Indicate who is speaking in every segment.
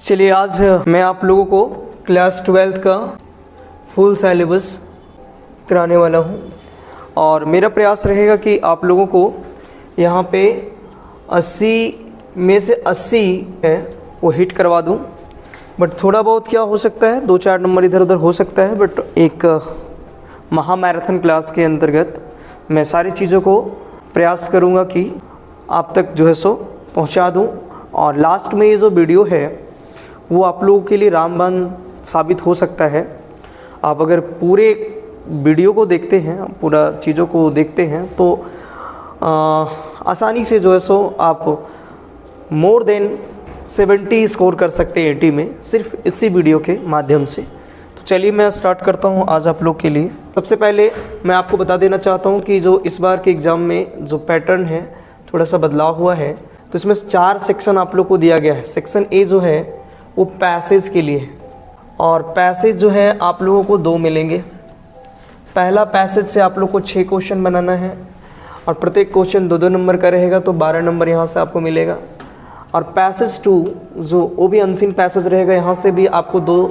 Speaker 1: चलिए आज मैं आप लोगों को क्लास 12th का फुल सिलेबस कराने वाला हूं और मेरा प्रयास रहेगा कि आप लोगों को यहाँ पे 80 में से 80 है वो हिट करवा दूं। बट थोड़ा बहुत क्या हो सकता है, 2-4 नंबर इधर उधर हो सकता है। बट एक महा मैराथन क्लास के अंतर्गत मैं सारी चीज़ों को प्रयास करूँगा कि आप तक जो है सो पहुँचा दूँ। और लास्ट में ये जो वीडियो है वो आप लोगों के लिए रामबाण साबित हो सकता है। आप अगर पूरे वीडियो को देखते हैं, पूरा चीज़ों को देखते हैं तो आसानी से जो है सो आप मोर देन 70 स्कोर कर सकते हैं 80 में, सिर्फ इसी वीडियो के माध्यम से। तो चलिए मैं स्टार्ट करता हूं आज आप लोग के लिए। सबसे पहले मैं आपको बता देना चाहता हूं कि जो इस बार के एग्ज़ाम में जो पैटर्न है थोड़ा सा बदलाव हुआ है। तो इसमें 4 सेक्शन आप लोग को दिया गया है। सेक्शन ए जो है वो पैसेज के लिए है और पैसेज जो है आप लोगों को 2 मिलेंगे। पहला पैसेज से आप लोग को 6 क्वेश्चन बनाना है और प्रत्येक क्वेश्चन 2-2 नंबर का रहेगा, तो 12 नंबर यहाँ से आपको मिलेगा। और पैसेज 2 जो वो भी अनसीन पैसेज रहेगा, यहाँ से भी आपको 2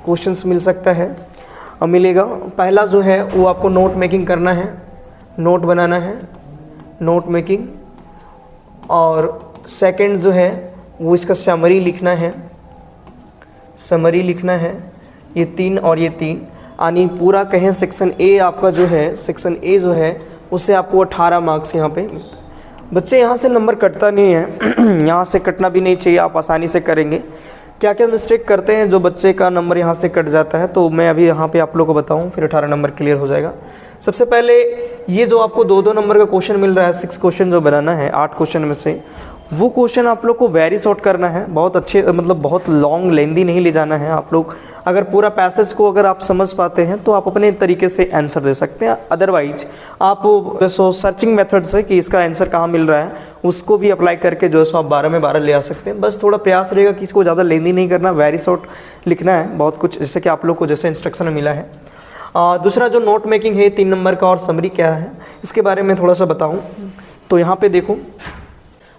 Speaker 1: क्वेश्चंस मिल सकता है और मिलेगा। पहला जो है वो आपको नोट मेकिंग करना है, नोट बनाना है, नोट मेकिंग। और सेकंड जो है वो इसका समरी लिखना है, समरी लिखना है। ये 3 और ये 3 यानी पूरा कहें सेक्शन ए आपका जो है, सेक्शन ए जो है उससे आपको 18 मार्क्स यहाँ पे। बच्चे यहाँ से नंबर कटता नहीं है यहाँ से कटना भी नहीं चाहिए, आप आसानी से करेंगे। क्या क्या मिस्टेक करते हैं जो बच्चे का नंबर यहाँ से कट जाता है, तो मैं अभी यहाँ पे आप लोगों को बताऊँ, फिर 18 नंबर क्लियर हो जाएगा। सबसे पहले ये जो आपको 2-2 नंबर का क्वेश्चन मिल रहा है, 6 क्वेश्चन जो बनाना है 8 क्वेश्चन में से, वो क्वेश्चन आप लोग को वेरी शॉर्ट करना है। बहुत अच्छे, मतलब बहुत लॉन्ग लेंदी नहीं ले जाना है। आप लोग अगर पूरा पैसेज को अगर आप समझ पाते हैं तो आप अपने तरीके से आंसर दे सकते हैं। अदरवाइज आप सर्चिंग मेथड से कि इसका आंसर कहाँ मिल रहा है उसको भी अप्लाई करके जो है सो आप 12 में 12 ले आ सकते हैं। बस थोड़ा प्रयास रहेगा कि इसको ज़्यादा लेंदी नहीं करना, वेरी शॉर्ट लिखना है बहुत कुछ, जैसे कि आप लोग को जैसे इंस्ट्रक्शन मिला है। दूसरा जो नोट मेकिंग है 3 नंबर का और समरी क्या है इसके बारे में थोड़ा सा बताऊँ। तो यहाँ पर देखो,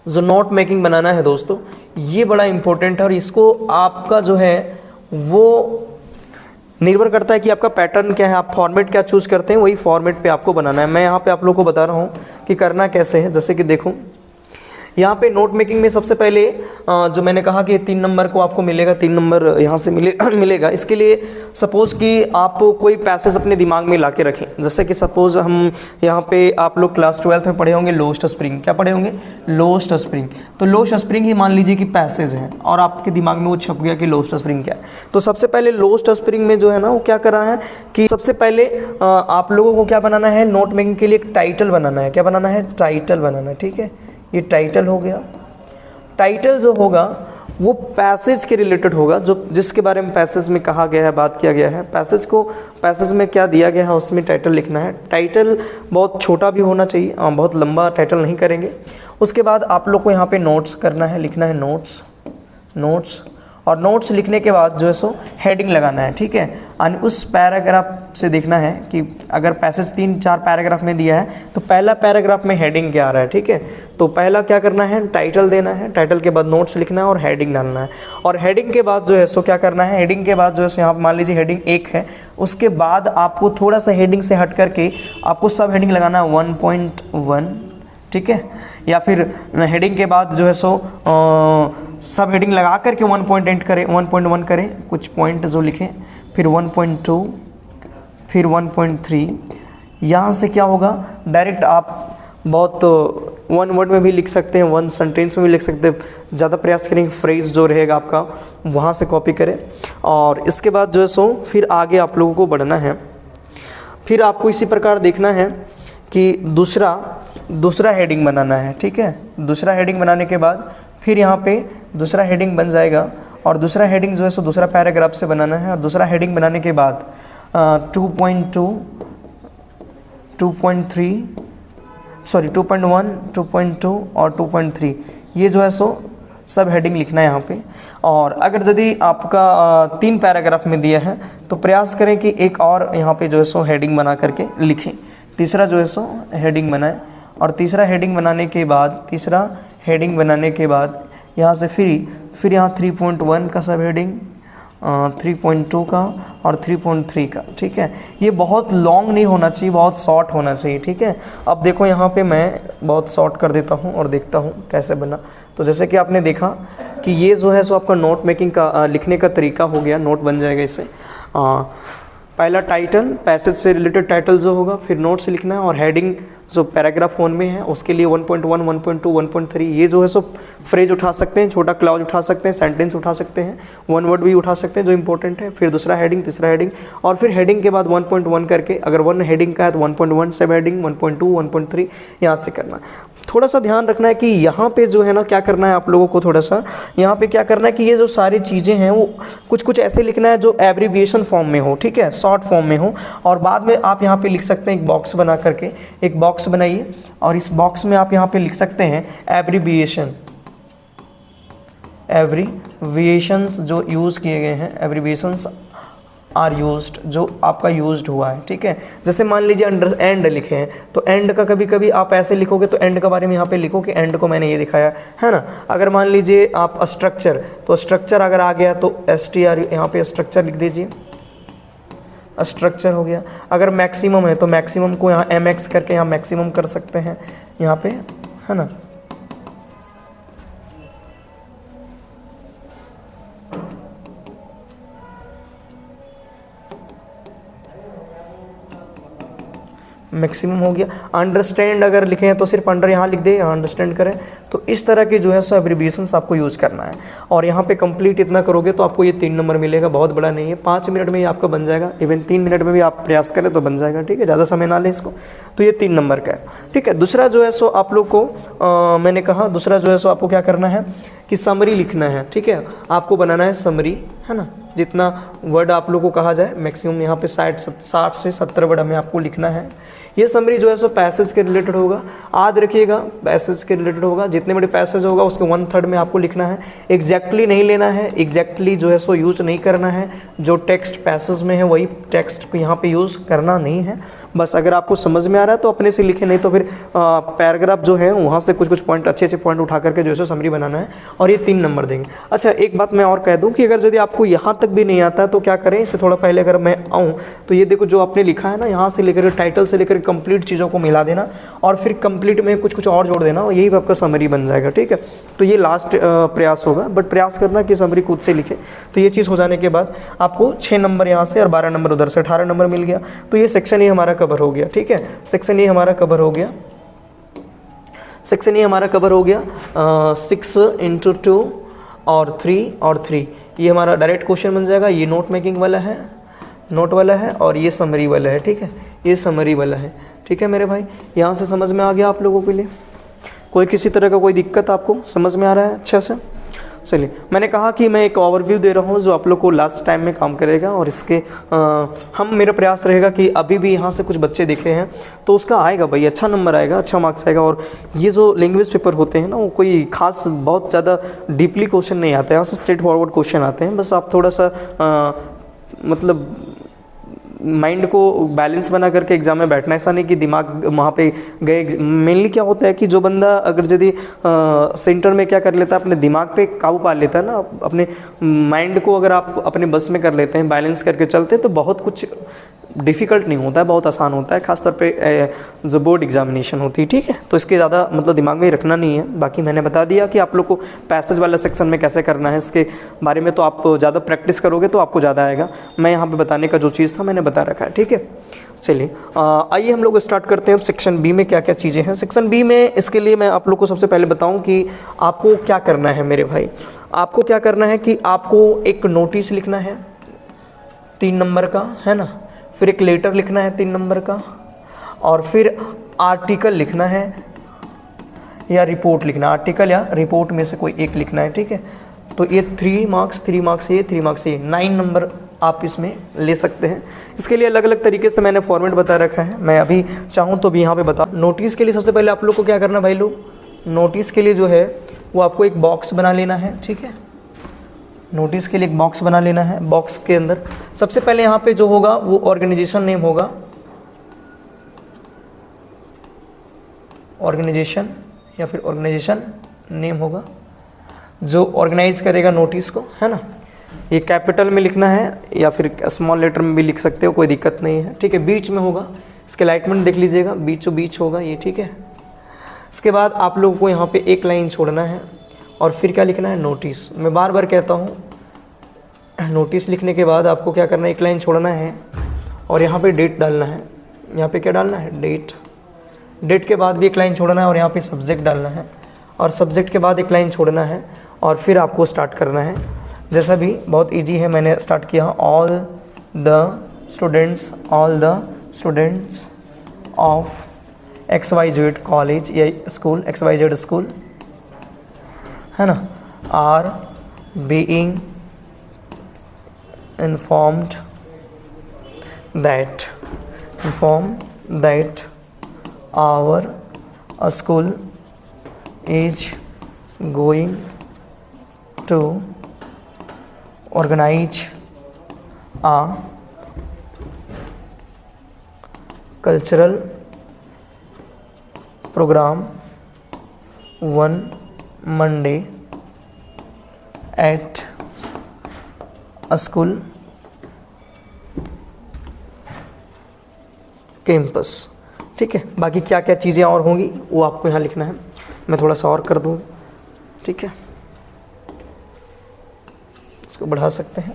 Speaker 1: जो नोट मेकिंग बनाना है दोस्तों, ये बड़ा इम्पोर्टेंट है और इसको आपका जो है वो निर्भर करता है कि आपका पैटर्न क्या है, आप फॉर्मेट क्या चूज़ करते हैं, वही फॉर्मेट पे आपको बनाना है। मैं यहाँ पे आप लोगों को बता रहा हूँ कि करना कैसे है। जैसे कि देखो यहाँ पे नोट मेकिंग में सबसे पहले जो मैंने कहा कि 3 नंबर को आपको मिलेगा, 3 नंबर यहाँ से मिलेगा। इसके लिए सपोज़ कि आप कोई पैसेज अपने दिमाग में ला के रखें। जैसे कि सपोज़ हम यहाँ पे आप लोग क्लास 12th में पढ़े होंगे लोस्ट स्प्रिंग। क्या पढ़े होंगे? Lost spring. तो लोस्ट स्प्रिंग ही मान लीजिए कि पैसेज है और आपके दिमाग में वो छप गया कि लोस्ट स्प्रिंग क्या है। तो सबसे पहले लोस्ट स्प्रिंग में जो है ना वो क्या करना है कि सबसे पहले आप लोगों को क्या बनाना है, नोट मेकिंग के लिए एक टाइटल बनाना है। क्या बनाना है? टाइटल बनाना है। ठीक है, ये टाइटल हो गया। टाइटल जो होगा वो पैसेज के रिलेटेड होगा, जो जिसके बारे में पैसेज में कहा गया है, बात किया गया है। पैसेज में क्या दिया गया है उसमें टाइटल लिखना है। टाइटल बहुत छोटा भी होना चाहिए, बहुत लंबा टाइटल नहीं करेंगे। उसके बाद आप लोग को यहाँ पे नोट्स करना है, लिखना है नोट्स। और नोट्स लिखने के बाद जो है सो हेडिंग लगाना है। ठीक है, यानी उस पैराग्राफ से देखना है कि अगर पैसेज 3-4 पैराग्राफ में दिया है तो पहला पैराग्राफ में हेडिंग क्या आ रहा है। ठीक है, तो पहला क्या करना है, टाइटल देना है, टाइटल के बाद नोट्स लिखना है और हेडिंग डालना है। और हेडिंग के बाद जो है सो क्या करना है, हेडिंग के बाद जो है सो यहाँ मान लीजिए हेडिंग 1 है, उसके बाद आपको थोड़ा सा हेडिंग से हट करके आपको सब हेडिंग लगाना है 1.1। ठीक है, या फिर हेडिंग के बाद जो है सो सब हेडिंग लगा करके 1.1 करें, कुछ पॉइंट जो लिखें, फिर 1.2, फिर 1.3। यहाँ से क्या होगा, डायरेक्ट आप बहुत 1 वर्ड में भी लिख सकते हैं, 1 सेंटेंस में भी लिख सकते हैं। ज़्यादा प्रयास करेंगे फ्रेज जो रहेगा आपका वहाँ से कॉपी करें। और इसके बाद जो है सो फिर आगे आप लोगों को बढ़ना है। फिर आपको इसी प्रकार देखना है कि दूसरा हेडिंग बनाना है। ठीक है, दूसरा हेडिंग बनाने के बाद फिर यहाँ पे दूसरा हेडिंग बन जाएगा और दूसरा हेडिंग जो है सो दूसरा पैराग्राफ से बनाना है। और दूसरा हेडिंग बनाने के बाद 2.2, 2.3, सॉरी 2.1, 2.2 और 2.3, ये जो है सो सब हेडिंग लिखना है यहाँ पे। और अगर यदि आपका 3 पैराग्राफ में दिया है तो प्रयास करें कि एक और यहाँ पे जो है सो हेडिंग बना करके लिखें। तीसरा जो है सो हेडिंग बनाएं और तीसरा हेडिंग बनाने के बाद यहाँ से फ्री, फिर यहाँ 3.1 का सब हेडिंग, 3.2 का और 3.3 का, ठीक है। ये बहुत लॉन्ग नहीं होना चाहिए, बहुत शॉर्ट होना चाहिए, ठीक है। अब देखो यहाँ पे मैं बहुत शॉर्ट कर देता हूँ और देखता हूँ कैसे बना। तो जैसे कि आपने देखा कि ये जो है सो आपका नोट मेकिंग का लिखने का तरीका हो गया, नोट बन जाएगा इससे। पहला टाइटल, पैसेज से रिलेटेड टाइटल जो होगा, फिर नोट से लिखना है, और हेडिंग जो पैराग्राफ वन में है उसके लिए 1.1, 1.2, 1.3 ये जो है सो फ्रेज उठा सकते हैं, छोटा क्लाउज उठा सकते हैं, सेंटेंस उठा सकते हैं, वन वर्ड भी उठा सकते हैं जो इंपॉर्टेंट है, फिर दूसरा हेडिंग, तीसरा हेडिंग, और फिर हेडिंग के बाद 1.1 करके, अगर वन हेडिंग का है तो 1.1 सब हेडिंग, 1.2, 1.3 यहाँ से करना। थोड़ा सा ध्यान रखना है कि यहाँ पे जो है ना क्या करना है आप लोगों को, थोड़ा सा यहाँ पे क्या करना है कि ये जो सारी चीज़ें हैं वो कुछ कुछ ऐसे लिखना है जो एब्रीविएशन फॉर्म में हो, ठीक है, शॉर्ट फॉर्म में हो। और बाद में आप यहाँ पे लिख सकते हैं एक बॉक्स बना करके, एक बॉक्स बनाइए और इस बॉक्स में आप यहाँ पे लिख सकते हैं एब्रीविएशन, एब्रीविएशंस जो यूज़ किए गए हैं, एब्रीविएशंस आर यूज्ड, जो आपका यूज्ड हुआ है, ठीक है। जैसे मान लीजिए अंडर एंड लिखे हैं तो एंड का कभी कभी आप ऐसे लिखोगे तो एंड के बारे में यहाँ पे लिखो कि एंड को मैंने ये दिखाया है ना। अगर मान लीजिए आप स्ट्रक्चर, तो स्ट्रक्चर अगर आ गया तो STR यहाँ पे स्ट्रक्चर लिख दीजिए, स्ट्रक्चर हो गया। अगर मैक्सिमम है तो मैक्सिमम को यहाँ MX करके यहाँ मैक्सिमम कर सकते हैं यहाँ पे, है ना। मैक्सिमम हो गया। अंडरस्टैंड अगर लिखे हैं तो सिर्फ अंडर यहाँ लिख दे, अंडरस्टैंड करें। तो इस तरह की जो है सो एब्रीविएशंस आपको यूज़ करना है। और यहाँ पे कंप्लीट इतना करोगे तो आपको ये 3 नंबर मिलेगा, बहुत बड़ा नहीं है, 5 मिनट में ही आपका बन जाएगा। इवन 3 मिनट में भी आप प्रयास करें तो बन जाएगा, ठीक है, ज़्यादा समय ना लें इसको। तो ये 3 नंबर का है, ठीक है। दूसरा जो है सो आप लोग को मैंने कहा दूसरा जो है सो आपको क्या करना है कि समरी लिखना है, ठीक है। आपको बनाना है समरी, है ना। जितना वर्ड आप लोग को कहा जाए मैक्सिमम यहाँ पे 60 से 70 वर्ड हमें आपको लिखना है। ये समरी जो है सो पैसेज के रिलेटेड होगा, याद रखिएगा, पैसेज के रिलेटेड होगा। जितने बड़े पैसेज होगा उसके 1/3 में आपको लिखना है। एग्जैक्टली नहीं लेना है, एग्जैक्टली जो है सो यूज नहीं करना है। जो टेक्स्ट पैसेज में है वही टेक्स्ट यहाँ पे यूज़ करना नहीं है। बस अगर आपको समझ में आ रहा है तो अपने से लिखे, नहीं तो फिर पैराग्राफ जो है वहाँ से कुछ कुछ पॉइंट, अच्छे अच्छे पॉइंट उठा करके जो है सो समरी बनाना है, और ये 3 नंबर देंगे। अच्छा, एक बात मैं और कह दूँ कि अगर यदि आपको यहाँ तक भी नहीं आता है तो क्या करें, इससे थोड़ा पहले अगर मैं आऊँ तो ये देखो जो आपने लिखा है ना, यहाँ से लेकर टाइटल से लेकर कंप्लीट चीज़ों को मिला देना, और फिर कंप्लीट में कुछ कुछ और जोड़ देना, और यही आपका समरी बन जाएगा, ठीक है। तो ये लास्ट प्रयास होगा, बट प्रयास करना कि समरी खुद से लिखे। तो ये चीज़ हो जाने के बाद आपको 6 नंबर यहाँ से और 12 नंबर उधर से, 18 नंबर मिल गया। तो ये सेक्शन ही हमारा कवर हो गया, ठीक है। सेक्शन ये हमारा कवर हो गया, सेक्शन ये हमारा कवर हो गया। 6 × 2 और 3 और 3 ये हमारा डायरेक्ट क्वेश्चन बन जाएगा। ये नोट मेकिंग वाला है, नोट वाला है, और ये समरी वाला है, ठीक है, ये समरी वाला है, ठीक है मेरे भाई। यहाँ से समझ में आ गया आप लोगों के लिए? कोई किसी तरह का कोई दिक्कत आपको समझ में आ रहा है अच्छा से? चलिए, मैंने कहा कि मैं एक ओवरव्यू दे रहा हूँ जो आप लोग को लास्ट टाइम में काम करेगा, और इसके मेरा प्रयास रहेगा कि अभी भी यहाँ से कुछ बच्चे दिखे हैं तो उसका आएगा भाई, अच्छा नंबर आएगा, अच्छा मार्क्स आएगा। और ये जो लैंग्वेज पेपर होते हैं ना, वो कोई खास बहुत ज़्यादा डीपली क्वेश्चन नहीं आते हैं, यहाँ से स्ट्रेट फॉरवर्ड क्वेश्चन आते हैं। बस आप थोड़ा सा मतलब माइंड को बैलेंस बना करके एग्जाम में बैठना, ऐसा नहीं कि दिमाग वहाँ पे गए। मेनली क्या होता है कि जो बंदा अगर यदि सेंटर में क्या कर लेता है, अपने दिमाग पे काबू पा लेता है ना, अपने माइंड को अगर आप अपने बस में कर लेते हैं, बैलेंस करके चलते हैं, तो बहुत कुछ डिफ़िकल्ट नहीं होता है, बहुत आसान होता है, खासतौर पे जो बोर्ड एग्जामिनेशन होती है, ठीक है। तो इसके ज़्यादा मतलब दिमाग में ही रखना नहीं है। बाकी मैंने बता दिया कि आप लोग को पैसेज वाला सेक्शन में कैसे करना है, इसके बारे में तो आप ज़्यादा प्रैक्टिस करोगे तो आपको ज़्यादा आएगा। मैं यहाँ पे बताने का जो चीज़ था मैंने बता रखा है, ठीक है। चलिए, आइए हम लोग स्टार्ट करते हैं। सेक्शन बी में क्या क्या चीज़ें हैं। सेक्शन बी में इसके लिए मैं आप लोग को सबसे पहले बताऊँ कि आपको क्या करना है मेरे भाई। आपको क्या करना है कि आपको एक नोटिस लिखना है 3 नंबर का, है ना। फिर एक लेटर लिखना है 3 नंबर का, और फिर आर्टिकल लिखना है या रिपोर्ट लिखना है। आर्टिकल या रिपोर्ट में से कोई एक लिखना है, ठीक है। तो ये 3 मार्क्स, 3 मार्क्स ये, 3 मार्क्स ये, 9 नंबर आप इसमें ले सकते हैं। इसके लिए अलग अलग तरीके से मैंने फॉर्मेट बता रखा है, मैं अभी चाहूँ तो भी यहाँ पे बता। नोटिस के लिए सबसे पहले आप लोग को क्या करना भाई लोग, नोटिस के लिए जो है वो आपको एक बॉक्स बना लेना है, ठीक है। नोटिस के लिए एक बॉक्स बना लेना है। बॉक्स के अंदर सबसे पहले यहाँ पे जो होगा वो ऑर्गेनाइजेशन नेम होगा, ऑर्गेनाइजेशन या फिर ऑर्गेनाइजेशन नेम होगा। जो ऑर्गेनाइज करेगा नोटिस को, है ना। ये कैपिटल में लिखना है या फिर स्मॉल लेटर में भी लिख सकते हो, कोई दिक्कत नहीं है, ठीक है। बीच में होगा, इसके अलाइनमेंट देख लीजिएगा, बीचों बीच होगा ये, ठीक है। इसके बाद आप लोगों को यहाँ पे एक लाइन छोड़ना है और फिर क्या लिखना है, नोटिस। मैं बार बार कहता हूँ, नोटिस लिखने के बाद आपको क्या करना है, एक लाइन छोड़ना है और यहाँ पे डेट डालना है। यहाँ पे क्या डालना है, डेट। डेट के बाद भी एक लाइन छोड़ना है और यहाँ पे सब्जेक्ट डालना है, और सब्जेक्ट के बाद एक लाइन छोड़ना है और फिर आपको स्टार्ट करना है। जैसा भी बहुत इजी है, मैंने स्टार्ट किया, all the students of XYZ college या स्कूल, XYZ स्कूल, है ना, are being informed that our school is going to organize a cultural program one Monday at a school campus, ठीक है। बाकी क्या क्या चीज़ें और होंगी वो आपको यहाँ लिखना है, मैं थोड़ा सा और कर दूँ, ठीक है। इसको बढ़ा सकते हैं,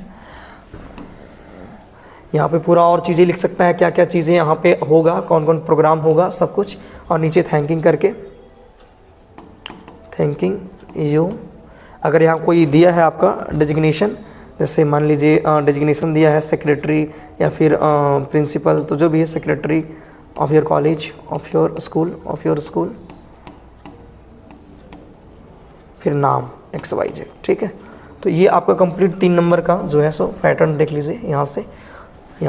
Speaker 1: यहाँ पे पूरा और चीज़ें लिख सकते हैं, क्या क्या चीज़ें यहाँ पे होगा, कौन कौन प्रोग्राम होगा, सब कुछ। और नीचे थैंकिंग करके, थैंकिंग यू। अगर यहाँ कोई दिया है आपका डेजिग्नेशन, जैसे मान लीजिए डेजिग्नेशन दिया है सेक्रेटरी या फिर प्रिंसिपल, तो जो भी है secretary of your college, of your school, फिर नाम XYZ, ठीक है। तो ये आपका कंप्लीट 3 नंबर का जो है सो पैटर्न देख लीजिए, यहाँ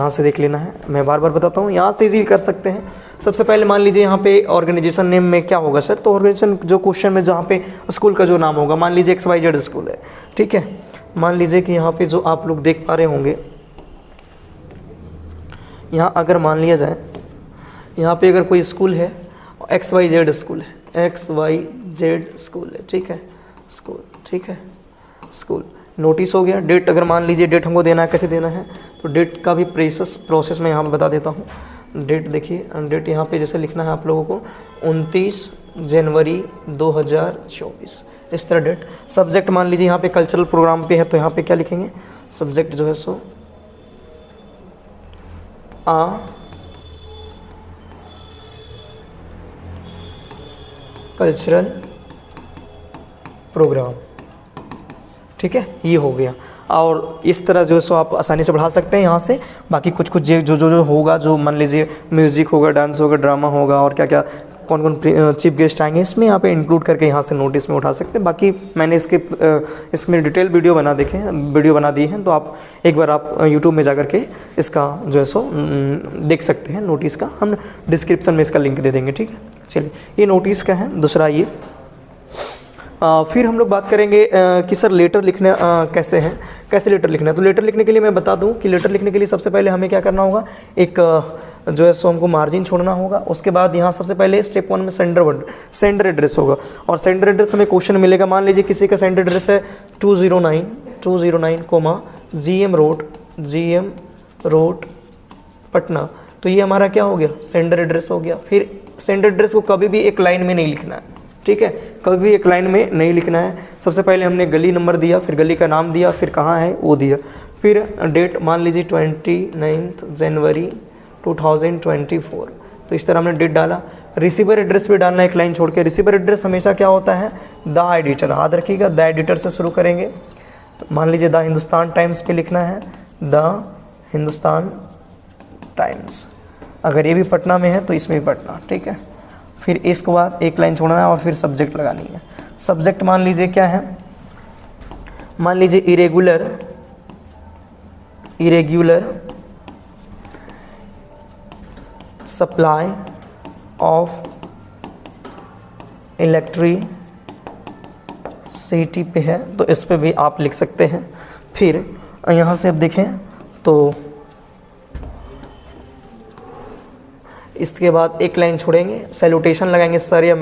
Speaker 1: से देख लेना है। मैं बार बार बताता हूँ, यहाँ से इजीली कर सकते हैं। सबसे पहले मान लीजिए यहाँ पे ऑर्गेनाइजेशन नेम में क्या होगा सर, तो ऑर्गेनाइजेशन जो क्वेश्चन में जहाँ पे स्कूल का जो नाम होगा, मान लीजिए XYZ स्कूल है, ठीक है। मान लीजिए कि यहाँ पे जो आप लोग देख पा रहे होंगे, यहाँ अगर मान लिया जाए, यहाँ पे अगर कोई स्कूल है, XYZ स्कूल है, XYZ स्कूल है, ठीक है, स्कूल, ठीक है, स्कूल। नोटिस हो गया। डेट अगर मान लीजिए डेट हमको देना है, कैसे देना है, तो डेट का भी प्रोसेस मैं यहाँ पे बता देता हूँ। डेट देखिए, डेट यहाँ पे जैसे लिखना है आप लोगों को 29 जनवरी 2024, इस तरह डेट। सब्जेक्ट मान लीजिए यहाँ पे कल्चरल प्रोग्राम पे है, तो यहाँ पे क्या लिखेंगे, सब्जेक्ट जो है सो कल्चरल प्रोग्राम, ठीक है, ये हो गया। और इस तरह जो है सो आप आसानी से बढ़ा सकते हैं यहाँ से। बाकी कुछ जो होगा, जो मान लीजिए म्यूज़िक होगा, डांस होगा, ड्रामा होगा, और क्या क्या कौन कौन चीफ गेस्ट आएंगे, इसमें यहाँ पे इंक्लूड करके यहाँ से नोटिस में उठा सकते हैं। बाकी मैंने इसमें डिटेल वीडियो बना दी है, तो आप एक बार आप यूट्यूब में जा कर के इसका जो है सो देख सकते हैं। नोटिस का हम डिस्क्रिप्शन में इसका लिंक दे देंगे, ठीक है। चलिए, ये नोटिस का है। दूसरा ये फिर हम लोग बात करेंगे कि सर लेटर लिखना कैसे लेटर लिखना है। तो लेटर लिखने के लिए मैं बता दूं कि लेटर लिखने के लिए सबसे पहले हमें क्या करना होगा, एक जो है सो हमको मार्जिन छोड़ना होगा। उसके बाद यहाँ सबसे पहले स्टेप 1 में सेंडर एड्रेस होगा, और सेंडर एड्रेस हमें क्वेश्चन मिलेगा। मान लीजिए किसी का सेंडर एड्रेस है 209, GM रोड पटना, तो ये हमारा क्या हो गया, सेंडर एड्रेस हो गया। फिर सेंडर एड्रेस को कभी भी एक लाइन में नहीं लिखना है, ठीक है, कभी भी एक लाइन में नहीं लिखना है। सबसे पहले हमने गली नंबर दिया, फिर गली का नाम दिया, फिर कहाँ है वो दिया, फिर डेट मान लीजिए 29 जनवरी 2024, तो इस तरह हमने डेट डाला। रिसीवर एड्रेस भी डालना एक लाइन छोड़ के। रिसीवर एड्रेस हमेशा क्या होता है, द एडिटर, याद रखिएगा, द एडिटर से शुरू करेंगे। मान लीजिए द हिंदुस्तान टाइम्स पे लिखना है, द हिंदुस्तान टाइम्स। अगर ये भी पटना में है तो इसमें भी पटना, ठीक है। फिर इसके बाद एक लाइन छोड़ना है और फिर सब्जेक्ट लगानी है। सब्जेक्ट मान लीजिए क्या है, मान लीजिए इरेगुलर सप्लाई ऑफ इलेक्ट्रिसिटी पे है, तो इस पे भी आप लिख सकते हैं। फिर यहाँ से अब देखें तो इसके बाद एक लाइन छोड़ेंगे, सैल्यूटेशन लगाएंगे, सर या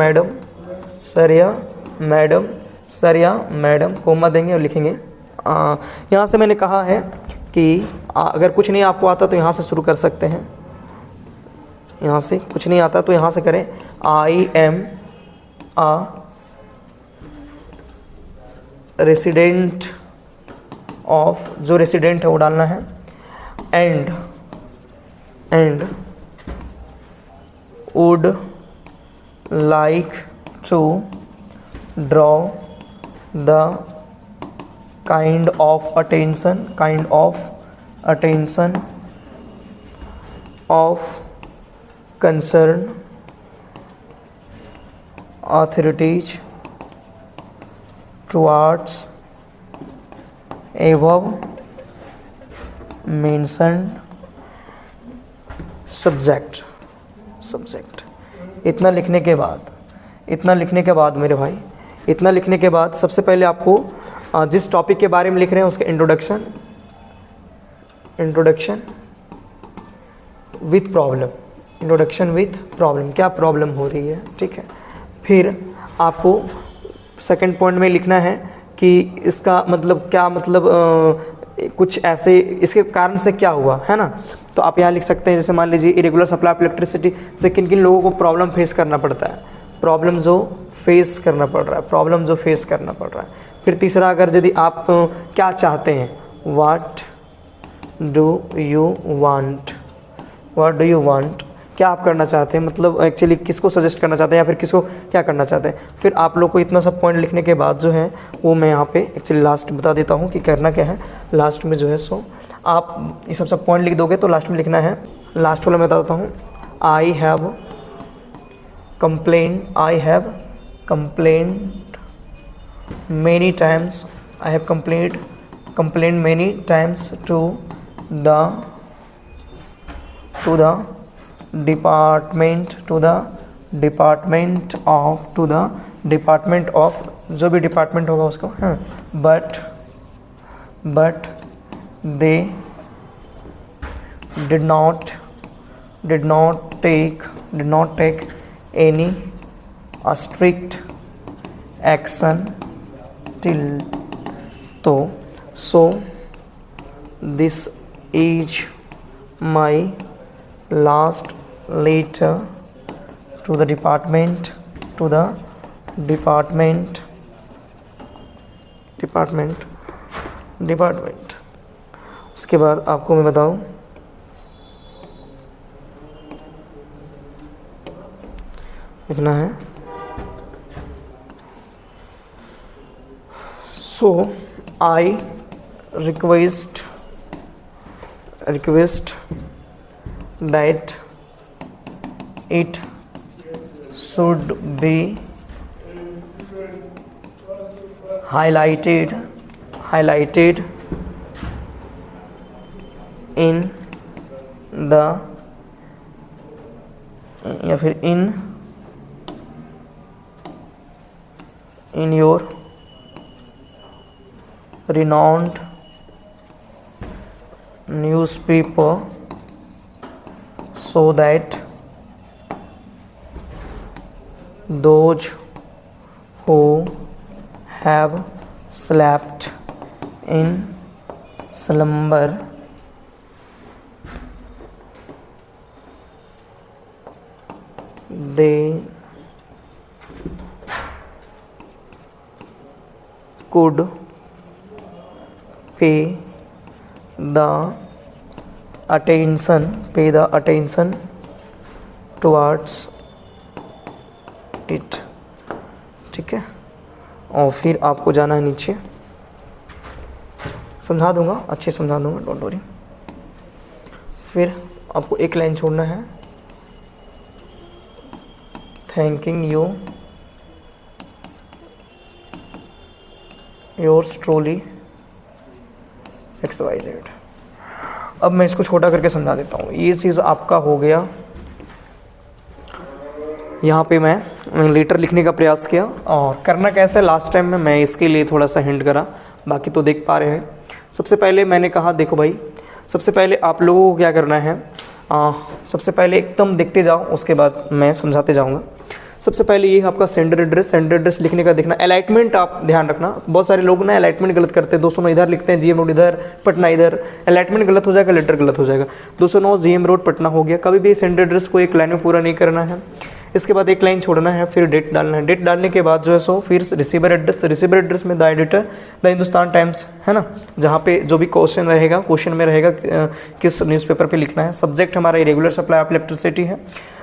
Speaker 1: मैडम, सर या मैडम, कोमा देंगे और लिखेंगे। यहाँ से मैंने कहा है कि अगर कुछ नहीं आपको आता तो यहाँ से शुरू कर सकते हैं। यहाँ से कुछ नहीं आता तो यहाँ से करें, I am a resident of, जो रेसिडेंट है वो डालना है, and would like to draw the kind of attention of concern authorities towards above mentioned subject। इतना लिखने के बाद मेरे भाई, इतना लिखने के बाद सबसे पहले आपको जिस टॉपिक के बारे में लिख रहे हैं उसका इंट्रोडक्शन विथ प्रॉब्लम, क्या प्रॉब्लम हो रही है, ठीक है। फिर आपको सेकंड पॉइंट में लिखना है कि इसका मतलब क्या, मतलब कुछ ऐसे इसके कारण से क्या हुआ है ना। तो आप यहाँ लिख सकते हैं, जैसे मान लीजिए इरेगुलर सप्लाई ऑफ इलेक्ट्रिसिटी से किन किन लोगों को प्रॉब्लम फेस करना पड़ता है, प्रॉब्लम जो फेस करना पड़ रहा है। फिर तीसरा, अगर यदि आप क्या चाहते हैं, व्हाट डू यू वांट, क्या आप करना चाहते हैं, मतलब एक्चुअली किसको सजेस्ट करना चाहते हैं या फिर किसको क्या करना चाहते हैं। फिर आप लोग को इतना सब पॉइंट लिखने के बाद जो है वो मैं यहाँ पे एक्चुअली लास्ट बता देता हूँ कि करना क्या है। लास्ट में जो है सो आप ये सब पॉइंट लिख दोगे तो लास्ट में लिखना है, लास्ट वाला मैं बता देता हूँ, I have complaint many times, I have complained many times to the department of जो भी डिपार्टमेंट होगा उसको, हाँ, but they did not take any strict action till तो so this is my last letter to the department उसके बाद आपको मैं बताऊं, लिखना है, so I request that it should be highlighted in the या फिर in your renowned newspaper so that those who have slept in slumber they could pay the attention towards it, ठीक है। और फिर आपको जाना है नीचे, समझा दूंगा, अच्छे समझा दूंगा, डोंट वरी। फिर आपको एक लाइन छोड़ना है, thanking you yours truly XYZ। अब मैं इसको छोटा करके समझा देता हूँ। ये चीज़ आपका हो गया। यहाँ पे मैं लेटर लिखने का प्रयास किया, और करना कैसे, लास्ट टाइम में मैं इसके लिए थोड़ा सा हिंट करा, बाकी तो देख पा रहे हैं। सबसे पहले मैंने कहा, देखो भाई, सबसे पहले आप लोगों को क्या करना है, सबसे पहले एकदम देखते जाओ, उसके बाद मैं समझाते जाऊँगा। सबसे पहले ये आपका सेंडर एड्रेस लिखने का देखना। अलाइनमेंट आप ध्यान रखना, बहुत सारे लोग ना अलाइनमेंट गलत करते हैं। 209 इधर लिखते हैं, जीएम रोड इधर, पटना इधर, अलाइनमेंट गलत हो जाएगा, लेटर गलत हो जाएगा। 209 जीएम रोड पटना हो गया। कभी भी सेंडर एड्रेस को एक लाइन में पूरा नहीं करना है, इसके बाद एक लाइन छोड़ना है, फिर डेट डालना है। डेट डालने के बाद जो है सो फिर रिसीवर एड्रेस में the editor, the Hindustan times, है ना, जहाँ पे जो भी क्वेश्चन रहेगा, क्वेश्चन में रहेगा किस न्यूज़पेपर पे लिखना है। सब्जेक्ट हमारा इरेगुलर सप्लाई ऑफ इलेक्ट्रिसिटी है।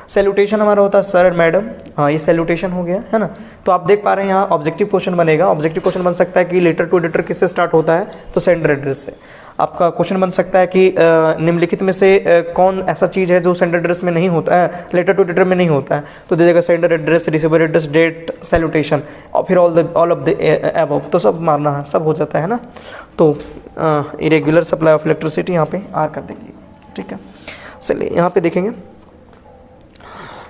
Speaker 1: सैल्यूटेशन हमारा होता है सर मैडम, हाँ ये सैल्यूटेशन हो गया, है ना। तो आप देख पा रहे हैं यहाँ ऑब्जेक्टिव क्वेश्चन बनेगा। ऑब्जेक्टिव क्वेश्चन बन सकता है कि लेटर टू एडिटर किससे स्टार्ट होता है, तो सेंडर एड्रेस से। आपका क्वेश्चन बन सकता है कि निम्नलिखित में से कौन ऐसा चीज़ है जो सेंडर एड्रेस में नहीं होता है, लेटर टू एडिटर में नहीं होता है, तो दे देगा sender address, receiver address, date, salutation और फिर ऑल ऑफ द अबव, तो सब मारना है, सब हो जाता है ना। तो इरेगुलर सप्लाई ऑफ इलेक्ट्रिसिटी यहाँ पे आर कर देंगे, ठीक है। चलिए यहाँ पे देखेंगे,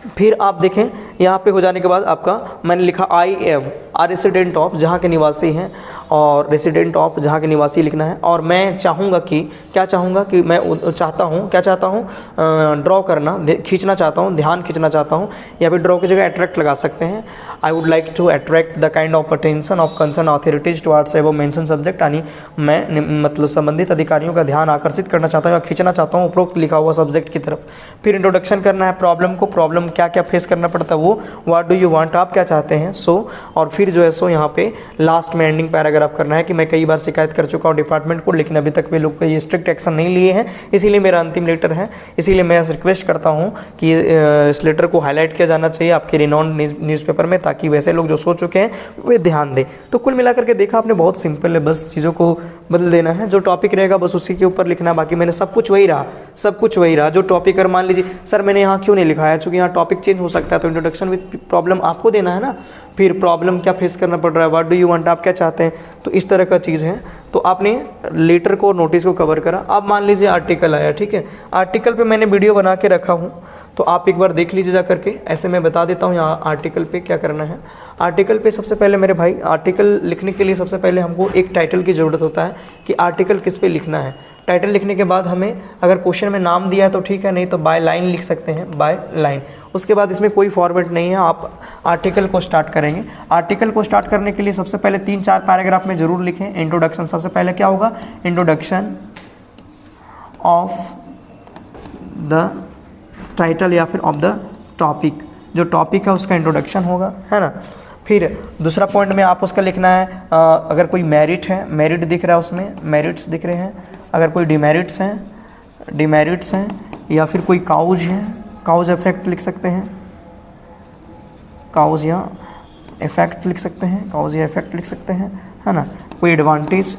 Speaker 1: फिर आप देखें यहाँ पे हो जाने के बाद आपका मैंने लिखा I am, are resident of, जहाँ के निवासी हैं, और रेसिडेंट ऑफ जहाँ के निवासी लिखना है। और मैं चाहूँगा कि क्या चाहूँगा कि मैं चाहता हूँ, क्या चाहता हूँ, ड्रॉ करना, खींचना चाहता हूँ, ध्यान खींचना चाहता हूँ, या फिर ड्रॉ की जगह अट्रैक्ट लगा सकते हैं। I would like to attract the kind of attention of concern authorities towards above mention subject, यानी मैं मतलब संबंधित अधिकारियों का ध्यान आकर्षित करना चाहता हूँ या खींचना चाहता हूँ उपरोक्त लिखा हुआ सब्जेक्ट की तरफ। फिर इंट्रोडक्शन करना है प्रॉब्लम को, प्रॉब्लम क्या क्या फेस करना पड़ता है वो, व्हाट डू यू वांट, आप क्या चाहते हैं, सो। और फिर जो है सो यहाँ पे लास्ट में एंडिंग पैराग्राफ करना है कि मैं कई बार शिकायत कर चुका हूँ डिपार्टमेंट को, लेकिन अभी तक वे लोग ये स्ट्रिक्ट एक्शन नहीं लिए हैं, इसीलिए मेरा अंतिम लेटर है। इसीलिए मैं रिक्वेस्ट करता हूँ कि इस लेटर को हाईलाइट किया जाना चाहिए आपके रिनाउंड न्यूज़पेपर में, ताकि वैसे लोग जो सोच चुके हैं वे ध्यान दें। तो कुल मिलाकर के देखा आपने, बहुत सिंपल है, बस चीज़ों को बदल देना है। जो टॉपिक रहेगा बस उसी के ऊपर लिखना है, बाकी मैंने सब कुछ वही रहा जो टॉपिक। अगर मान लीजिए सर मैंने यहाँ क्यों नहीं लिखा है, चूँकि यहाँ टॉपिक चेंज हो सकता है, तो इंट्रोडक्शन विद प्रॉब्लम आपको देना है ना। फिर प्रॉब्लम क्या फेस करना पड़ रहा है, व्हाट डू यू वांट, आप क्या चाहते हैं, तो इस तरह का चीज़ है। तो आपने लेटर को, नोटिस को कवर करा। अब मान लीजिए आर्टिकल आया, ठीक है, आर्टिकल पे मैंने वीडियो बना के रखा हूँ, तो आप एक बार देख लीजिए जा करके। ऐसे मैं बता देता हूँ यहाँ आर्टिकल पे क्या करना है। आर्टिकल पे सबसे पहले मेरे भाई, आर्टिकल लिखने के लिए सबसे पहले हमको एक टाइटल की ज़रूरत होता है कि आर्टिकल किस पे लिखना है। टाइटल लिखने के बाद हमें अगर क्वेश्चन में नाम दिया है तो ठीक है, नहीं तो बाय लाइन लिख सकते हैं, बाय लाइन। उसके बाद इसमें कोई फॉर्मेट नहीं है, आप आर्टिकल को स्टार्ट करेंगे। आर्टिकल को स्टार्ट करने के लिए सबसे पहले 3-4 पैराग्राफ में ज़रूर लिखें। इंट्रोडक्शन सबसे पहले क्या होगा, इंट्रोडक्शन ऑफ द टाइटल या फिर ऑफ द टॉपिक, जो टॉपिक है उसका इंट्रोडक्शन होगा, है ना। फिर दूसरा पॉइंट में आप उसका लिखना है अगर कोई मेरिट है, मेरिट दिख रहा है उसमें, मेरिट्स दिख रहे हैं। अगर कोई डिमेरिट्स हैं, या फिर कोई काउज है, काउज इफेक्ट लिख सकते हैं, काउज या इफेक्ट लिख सकते हैं, काउज या इफेक्ट लिख सकते हैं, है ना। कोई एडवांटेज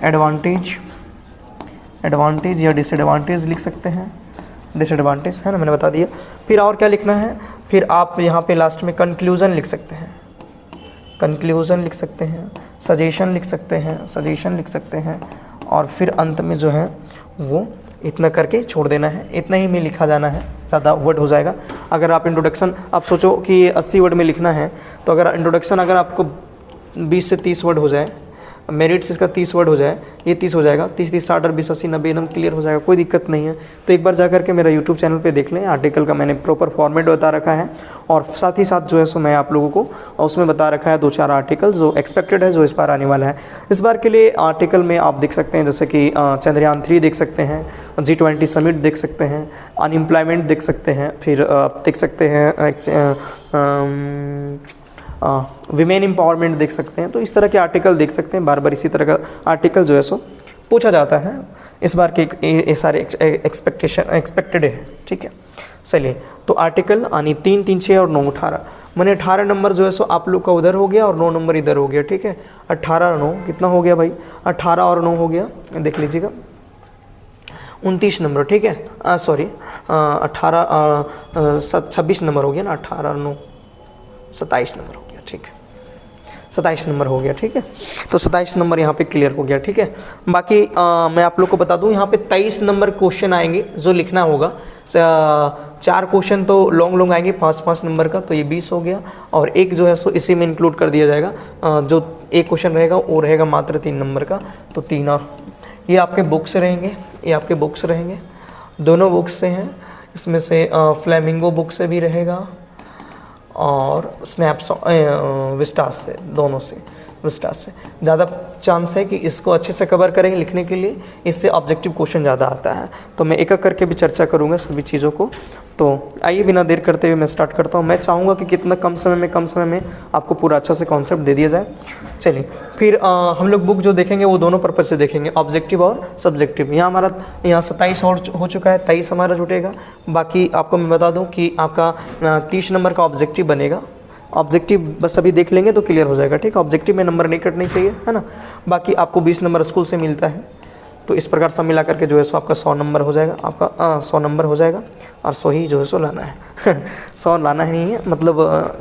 Speaker 1: या डिसएडवांटेज लिख सकते हैं, डिसएडवांटेज, है ना, मैंने बता दिया। फिर और क्या लिखना है, फिर आप यहाँ पे लास्ट में कंक्लूज़न लिख सकते हैं, कंक्लूज़न लिख सकते हैं, सजेशन लिख सकते हैं, और फिर अंत में जो है वो इतना करके छोड़ देना है। इतना ही में लिखा जाना है, ज़्यादा वर्ड हो जाएगा। अगर आप इंट्रोडक्शन, आप सोचो कि 80 वर्ड में लिखना है, तो अगर इंट्रोडक्शन अगर आपको 20 से 30 वर्ड हो जाए, मेरिट्स इसका 30 वर्ड हो जाए, ये 30 हो जाएगा, 30 60 और 20 80 90 एकदम क्लियर हो जाएगा, कोई दिक्कत नहीं है। तो एक बार जा करके मेरा यूट्यूब चैनल पे देख लें, आर्टिकल का मैंने प्रॉपर फॉर्मेट बता रखा है, और साथ ही साथ जो है सो मैं आप लोगों को उसमें बता रखा है 2-4 आर्टिकल जो एक्सपेक्टेड है, जो इस बार आने वाला है। इस बार के लिए आर्टिकल में आप देख सकते हैं जैसे कि चंद्रयान 3 देख सकते हैं, G20 समिट देख सकते हैं, अनएम्प्लॉयमेंट देख सकते हैं, फिर देख सकते हैं विमेन एम्पावरमेंट देख सकते हैं। तो इस तरह के आर्टिकल देख सकते हैं, बार बार इसी तरह का आर्टिकल जो है सो पूछा जाता है। इस बार के ये सारे एक्सपेक्टेड है, ठीक है। चलिए, तो आर्टिकल आनी 3, 3, 6 और 9, 18। मैंने 18 नंबर जो है सो आप लोग का उधर हो गया और 9 नंबर इधर हो गया, ठीक है। 18 और 9 कितना हो गया भाई, 18 और 9 हो गया, देख लीजिएगा 29 नंबर, ठीक है। सॉरी 26 नंबर हो गया ना, 18 और 9 27 नंबर हो गया, ठीक है। 27 नंबर हो गया, ठीक है। तो 27 नंबर यहाँ पे क्लियर हो गया, ठीक है। बाकी मैं आप लोग को बता दूँ, यहाँ पे 23 नंबर क्वेश्चन आएंगे जो लिखना होगा। 4 क्वेश्चन तो लॉन्ग आएंगे 5-5 नंबर का, तो ये 20 हो गया, और एक जो है सो इसी में इंक्लूड कर दिया जाएगा। जो एक क्वेश्चन रहेगा वो रहेगा मात्र 3 नंबर का, तो 3 और ये आपके बुक से रहेंगे, ये आपके बुक से रहेंगे, दोनों बुक्स से हैं। इसमें से फ्लेमिंगो बुक से भी रहेगा, और विस्टास से, दोनों से, विस्टास से ज़्यादा चांस है कि इसको अच्छे से कवर करेंगे लिखने के लिए, इससे ऑब्जेक्टिव क्वेश्चन ज़्यादा आता है। तो मैं एक एक करके भी चर्चा करूँगा सभी चीज़ों को। तो आइए बिना देर करते हुए मैं स्टार्ट करता हूँ। मैं चाहूँगा कि कितना कम समय में आपको पूरा अच्छा से कॉन्सेप्ट दे दिया जाए। चलिए फिर हम लोग बुक जो देखेंगे वो दोनों पर्पज से देखेंगे, ऑब्जेक्टिव और सब्जेक्टिव। यहाँ हमारा 27 और हो चुका है, 23 हमारा जुटेगा। बाकी आपको मैं बता दूँ कि आपका 30 नंबर का ऑब्जेक्टिव बनेगा। ऑब्जेक्टिव बस अभी देख लेंगे तो क्लियर हो जाएगा, ठीक है। ऑब्जेक्टिव में नंबर नहीं कटने चाहिए, है ना। बाकी आपको 20 नंबर स्कूल से मिलता है, तो इस प्रकार सब मिला करके जो है सो आपका 100 नंबर हो जाएगा, आपका 100 नंबर हो जाएगा। और 100 ही जो है सो लाना है 100 लाना ही नहीं है, मतलब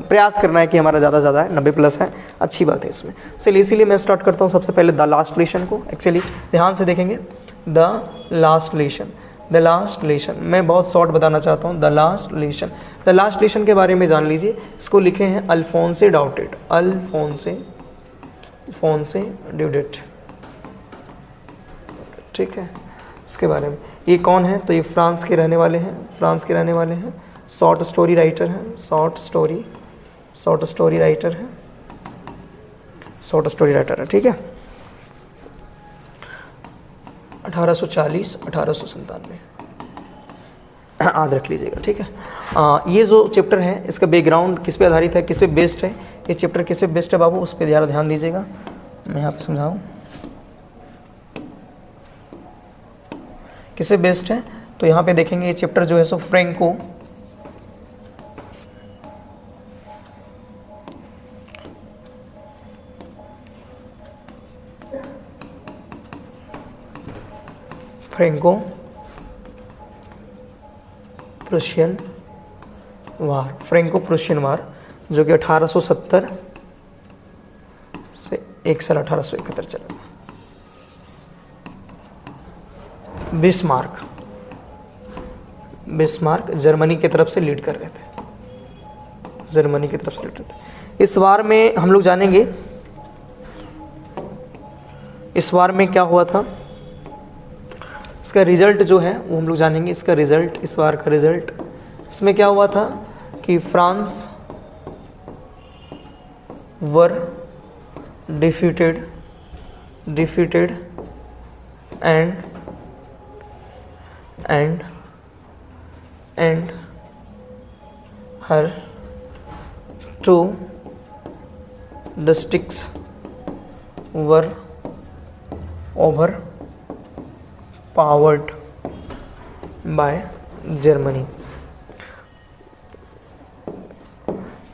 Speaker 1: प्रयास करना है कि हमारा ज़्यादा ज़्यादा है, 90+ है, अच्छी बात है इसमें। चलिए इसीलिए मैं स्टार्ट करता हूँ सबसे पहले द लास्ट लेसन को। एक्चुअली ध्यान से देखेंगे, the last lesson, the last lesson मैं बहुत शॉर्ट बताना चाहता हूँ। The last lesson, the last lesson के बारे में जान लीजिए। इसको लिखे हैं अल्फोंसे डाउटेड, अल्फोंसे ड्यूडेट, ठीक है। इसके बारे में, ये कौन है, तो ये फ्रांस के रहने वाले हैं, फ्रांस के रहने वाले हैं। शॉर्ट स्टोरी राइटर हैं, शॉर्ट स्टोरी राइटर है, ठीक है। 1840-1897 याद रख लीजिएगा, ठीक है। ये जो चैप्टर है इसका बैकग्राउंड किस पे आधारित है, किस पे बेस्ड है, ये चैप्टर किस पे बेस्ड है बाबू, उस पर ज़्यादा ध्यान दीजिएगा। मैं यहाँ पे समझाऊँ किससे बेस्ड है, तो यहाँ पे देखेंगे ये चैप्टर जो है सो फ्रेंको प्रुशियन वार, जो कि 1870 से एक साल 1871 चला। बिस्मार्क जर्मनी की तरफ से लीड कर रहे थे, इस वार में हम लोग जानेंगे, इस वार में क्या हुआ था, इसका रिजल्ट जो है वो हम लोग जानेंगे। इसका रिजल्ट, इस वार का रिजल्ट, इसमें क्या हुआ था कि France were defeated and her two districts were overpowered by Germany।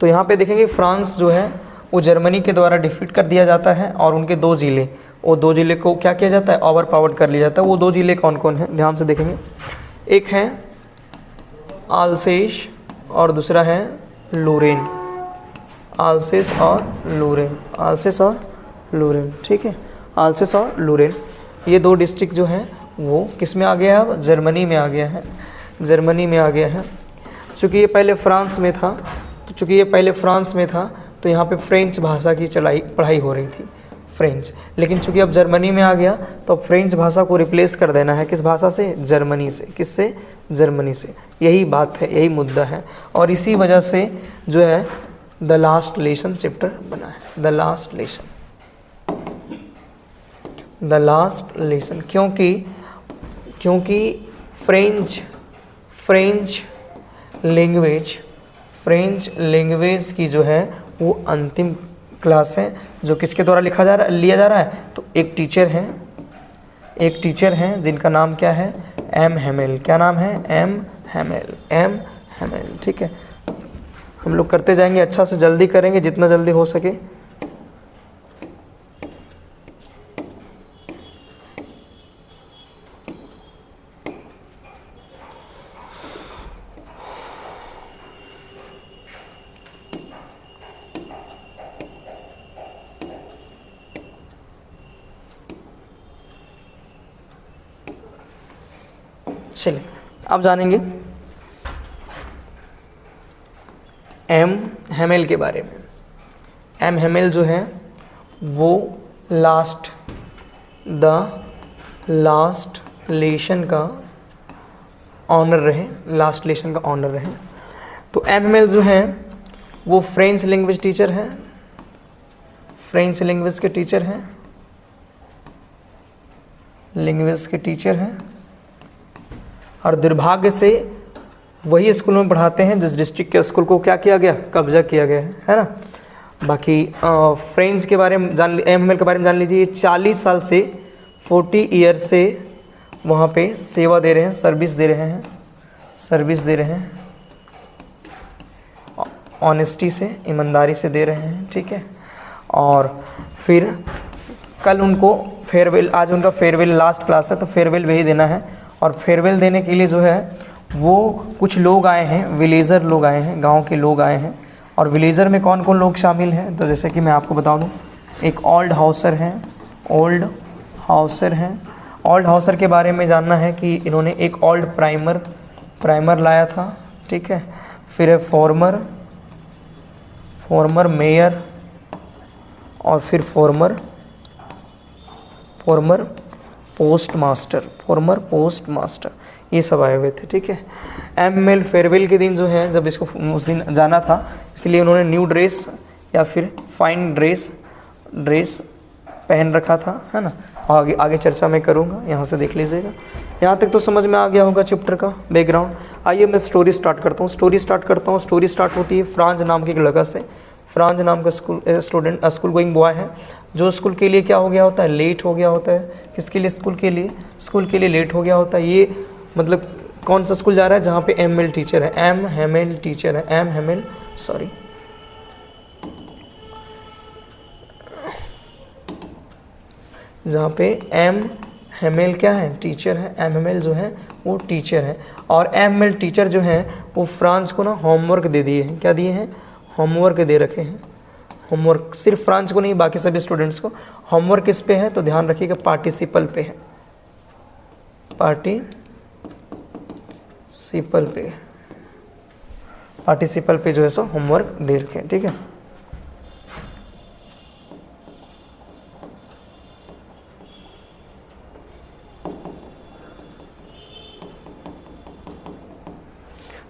Speaker 1: तो यहाँ पे देखेंगे फ्रांस जो है वो जर्मनी के द्वारा डिफीट कर दिया जाता है, और उनके दो ज़िले, वो दो ज़िले को क्या किया जाता है, ओवर पावर्ड कर लिया जाता है। वो दो ज़िले कौन कौन हैं, ध्यान से देखेंगे। एक है आल्सेश और दूसरा है लोरेन, आल्सेस और लोरेन, ठीक है। आल्सेस और लोरेन, ये दो डिस्ट्रिक्ट जो हैं वो किस में आ गया है, जर्मनी में आ गया है। चूँकि ये पहले फ्रांस में था, तो यहाँ पे फ्रेंच भाषा की पढ़ाई हो रही थी, फ्रेंच। लेकिन चूंकि अब जर्मनी में आ गया तो फ्रेंच भाषा को रिप्लेस कर देना है, किस भाषा से, जर्मनी से। किससे, जर्मनी से। यही बात है, यही मुद्दा है, और इसी वजह से जो है द लास्ट लेसन चैप्टर बना है। द लास्ट लेसन क्योंकि फ्रेंच लैंग्वेज की जो है वो अंतिम क्लास है, जो किसके द्वारा लिया जा रहा है, तो एक टीचर हैं जिनका नाम क्या है, एम हेमेल। क्या नाम है, एम हेमेल, ठीक है। हम लोग करते जाएंगे, अच्छा से जल्दी करेंगे जितना जल्दी हो सके। चलिए अब जानेंगे एम हेमेल के बारे में। एम हेमेल जो है वो द लास्ट लेसन का ऑनर रहे, तो एम हेमेल जो है वो फ्रेंच लैंग्वेज टीचर हैं, फ्रेंच लैंग्वेज के टीचर हैं, लैंग्वेज के टीचर हैं। और दुर्भाग्य से वही स्कूल में पढ़ाते हैं जिस डिस्ट्रिक्ट के स्कूल को क्या किया गया, कब्जा किया गया है ना। बाकी फ्रेंच के बारे में जान, एमएमएल के बारे में जान लीजिए। 40 साल से 40 ईयर से वहाँ पे सेवा दे रहे हैं, सर्विस दे रहे हैं, सर्विस दे रहे हैं, ऑनेस्टी से, ईमानदारी से दे रहे हैं, ठीक है। और फिर कल उनको फेयरवेल, आज उनका फेयरवेल लास्ट क्लास है तो फेयरवेल वही देना है। और फेयरवेल देने के लिए जो है वो कुछ लोग आए हैं, विलेजर लोग आए हैं, गांव के लोग आए हैं। और विलेजर में कौन कौन लोग शामिल हैं, तो जैसे कि मैं आपको बता दूं, एक ओल्ड हाउसर हैं, ओल्ड हाउसर हैं। ओल्ड हाउसर के बारे में जानना है कि इन्होंने एक ओल्ड प्राइमर लाया था, ठीक है। फिर है फॉर्मर मेयर, और फिर फॉर्मर पोस्ट मास्टर, ये सब आए हुए थे, ठीक है। एमएल फेयरवेल के दिन जो है, जब इसको उस दिन जाना था, इसलिए उन्होंने न्यू ड्रेस या फिर फाइन ड्रेस पहन रखा था, है ना। आगे चर्चा मैं करूँगा, यहाँ से देख लीजिएगा। यहाँ तक तो समझ में आ गया होगा चैप्टर का बैकग्राउंड। आइए मैं स्टोरी स्टार्ट करता हूँ। स्टोरी स्टार्ट होती है फ्रांज नाम के एक लड़का से। फ्रांज नाम का स्कूल गोइंग बॉय है, जो स्कूल के लिए क्या हो गया होता है, लेट हो गया होता है। किसके लिए? स्कूल के लिए लेट हो गया होता है। ये मतलब कौन सा स्कूल जा रहा है जहाँ पे एम टीचर है, एम हेमेल टीचर है, जहाँ पे एम हेमेल क्या है, टीचर है, एम हेमेल जो है वो टीचर है। और एम हेमेल टीचर जो है वो फ्रांस को ना होमवर्क दे दिए हैं। क्या दिए हैं? होमवर्क दे रखे हैं। होमवर्क सिर्फ फ्रांस को नहीं, बाकी सभी स्टूडेंट्स को। होमवर्क किस पे है तो ध्यान रखिएगा, पार्टिसिपल पे है, पार्टिसिपल पे जो है सो होमवर्क दे रखे हैं, ठीक है।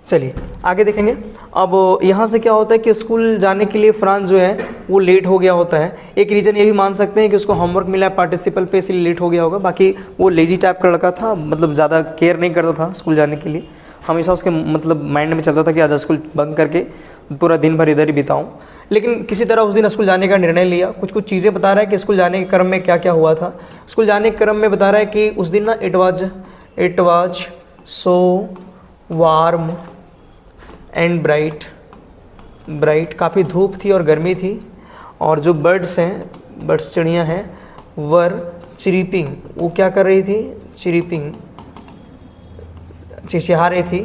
Speaker 1: चलिए आगे देखेंगे। अब यहाँ से क्या होता है कि स्कूल जाने के लिए फ्रांस जो है वो लेट हो गया होता है। एक रीज़न ये भी मान सकते हैं कि उसको होमवर्क मिला है पार्टिसिपल पे, इसलिए लेट हो गया होगा। बाकी वो लेजी टाइप का लड़का था, मतलब ज़्यादा केयर नहीं करता था स्कूल जाने के लिए। हमेशा उसके मतलब माइंड में चलता था कि आज स्कूल बंक करके पूरा दिन भर इधर ही बिताऊँ। लेकिन किसी तरह उस दिन स्कूल जाने का निर्णय लिया। कुछ चीज़ें बता रहा है कि स्कूल जाने के क्रम में क्या क्या हुआ था। स्कूल जाने के क्रम में बता रहा है कि उस दिन ना it was so warm and bright, काफ़ी धूप थी और गर्मी थी। और जो बर्ड्स चिड़ियाँ हैं, वर चिरिपिंग, वो क्या कर रही थी? चिरिपिंग, चिचिहा रही थी।